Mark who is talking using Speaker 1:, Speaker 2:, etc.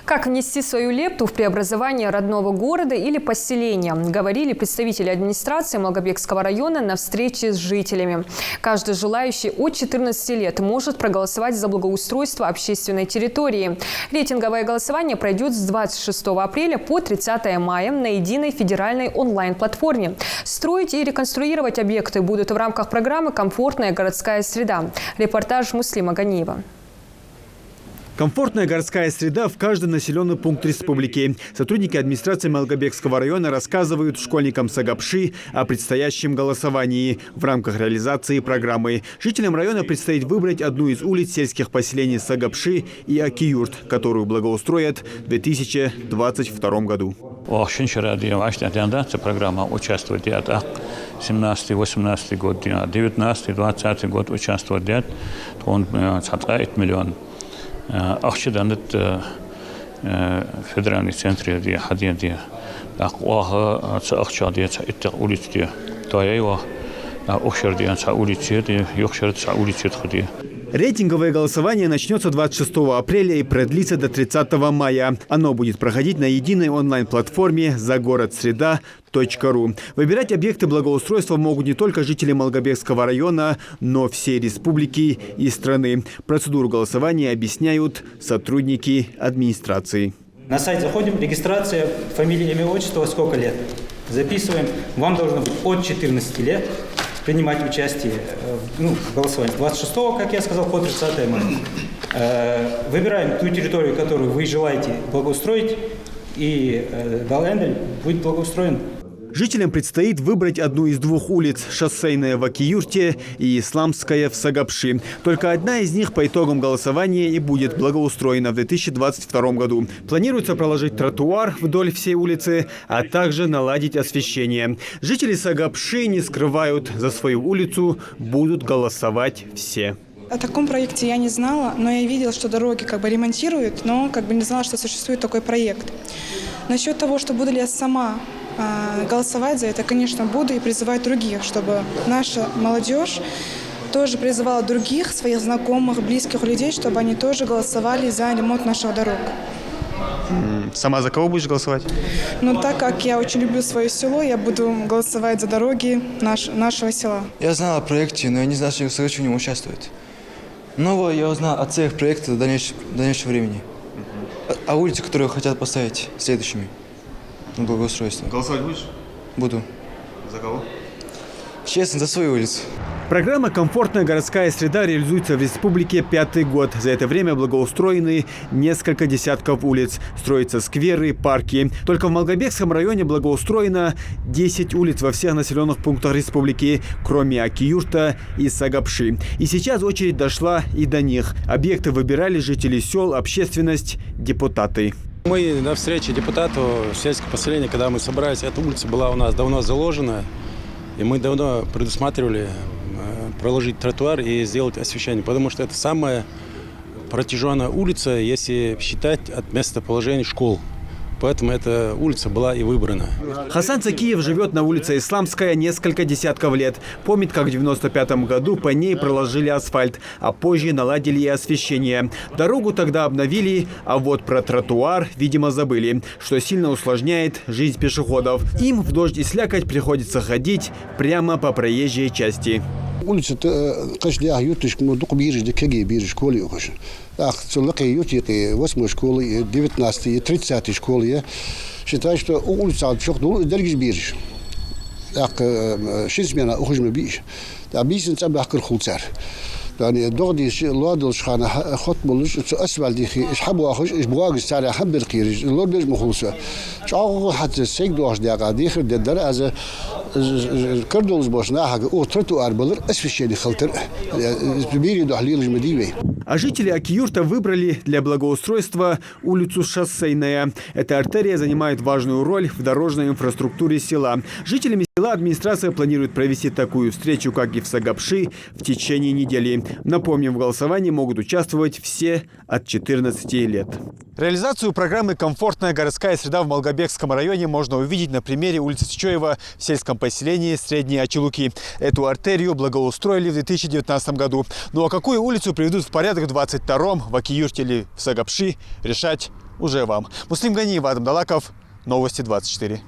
Speaker 1: Как внести свою лепту в преобразование родного города или поселения, говорили представители администрации Малгобекского района на встрече с жителями. Каждый желающий от 14 лет может проголосовать за благоустройство общественной территории. Рейтинговое голосование пройдет с 26 апреля по 30 мая на единой федеральной онлайн-платформе. Строить и реконструировать объекты будут в рамках программы «Комфортная городская среда». Репортаж Муслима Ганиева.
Speaker 2: Комфортная городская среда в каждый населенный пункт республики. Сотрудники администрации Малгобекского района рассказывают школьникам Сагапши о предстоящем голосовании в рамках реализации программы. Жителям района предстоит выбрать одну из улиц сельских поселений Сагапши и Акиюрт, которую благоустроят в 2022 году.
Speaker 3: Программа участвует 17-18 год, 19-20 год участвует, он 1 миллион. Ахчиданет федеральный центр де хадиде ахуага ахчадия это улицы тоева охшердия улицы де йохшерд улицы ходи.
Speaker 2: Рейтинговое голосование начнется 26 апреля и продлится до 30 мая. Оно будет проходить на единой онлайн-платформе загородсреда.ру. Выбирать объекты благоустройства могут не только жители Малгобекского района, но всей республики и страны. Процедуру голосования объясняют сотрудники администрации.
Speaker 4: На сайт заходим, регистрация, фамилия, имя, отчество, сколько лет. Записываем. Вам должно быть от 14 лет. Принимать участие в голосовании 26-го, как я сказал, по 30 мая. Выбираем ту территорию, которую вы желаете благоустроить, и Далендель будет благоустроен.
Speaker 2: Жителям предстоит выбрать одну из двух улиц – Шоссейная в Акиюрте и Исламская в Сагапши. Только одна из них по итогам голосования и будет благоустроена в 2022 году. Планируется проложить тротуар вдоль всей улицы, а также наладить освещение. Жители Сагапши не скрывают, за свою улицу будут голосовать все.
Speaker 5: О таком проекте я не знала, но я видела, что дороги ремонтируют, но не знала, что существует такой проект. Насчет того, что буду ли я сама голосовать за это, конечно, буду и призывать других, чтобы наша молодежь тоже призывала других, своих знакомых, близких людей, чтобы они тоже голосовали за ремонт наших дорог.
Speaker 2: Сама за кого будешь голосовать?
Speaker 5: Так как я очень люблю свое село, я буду голосовать за дороги нашего села.
Speaker 6: Я знала о проекте, но я не знала, что Сагапши в нем участвует. Но я узнал о целях проекта до дальнейшего времени. О улице, которую хотят поставить следующими. Благоустройство.
Speaker 2: Голосовать будешь?
Speaker 6: Буду.
Speaker 2: За кого?
Speaker 6: Честно, за свою улицу.
Speaker 2: Программа «Комфортная городская среда» реализуется в республике 5-й год. За это время благоустроены несколько десятков улиц. Строятся скверы, парки. Только в Малгобекском районе благоустроено 10 улиц во всех населенных пунктах республики, кроме Акиюрта и Сагапши. И сейчас очередь дошла и до них. Объекты выбирали жители сел, общественность, депутаты.
Speaker 7: Мы на встрече депутату сельского поселения, когда мы собрались, эта улица была у нас давно заложена, и мы давно предусматривали проложить тротуар и сделать освещение, потому что это самая протяженная улица, если считать от местоположения школ. Поэтому эта улица была и выбрана.
Speaker 2: Хасан Цакиев живет на улице Исламская несколько десятков лет. Помнит, как в 1995 году по ней проложили асфальт, а позже наладили и освещение. Дорогу тогда обновили, а вот про тротуар, видимо, забыли, что сильно усложняет жизнь пешеходов. Им в дождь и слякоть приходится ходить прямо по проезжей части.
Speaker 8: Улица каждая ютишь, мы только бежишь, да кеги бежишь, школе ухожу. Ах, целаки ютики, 8 школы, 19 30 школы. Считаю, что улица отчёх, ну, дорогишь бежишь. Ах, 6 смена ухожу бежишь. Да бежишь, там бахкер хулцар. يعني دغدي لودل شخانة خط بلش أسفل دي خي إيش حبوا أخش إيش بواقي سارع حب الخير اللود بيج مخلصة شو حتى سيك دوش دي قاعد خير ددر از كردولز باش ناحق أو ترتو أربلر أسفل شيء خلتر بيري دحليل المدينة.
Speaker 2: А жители Акиюрта выбрали для благоустройства улицу Шоссейная. Эта артерия занимает важную роль в дорожной инфраструктуре села. Жителями села администрация планирует провести такую встречу, как и в Сагапши, в течение недели. Напомним, в голосовании могут участвовать все от 14 лет. Реализацию программы «Комфортная городская среда» в Малгобекском районе можно увидеть на примере улицы Ччоева в сельском поселении Средние Ачелуки. Эту артерию благоустроили в 2019 году. Ну а какую улицу приведут в порядок в 2022-м в Акиюрте или в Сагапши, решать уже вам. Муслим Ганиев, Адам Далаков, Новости 24.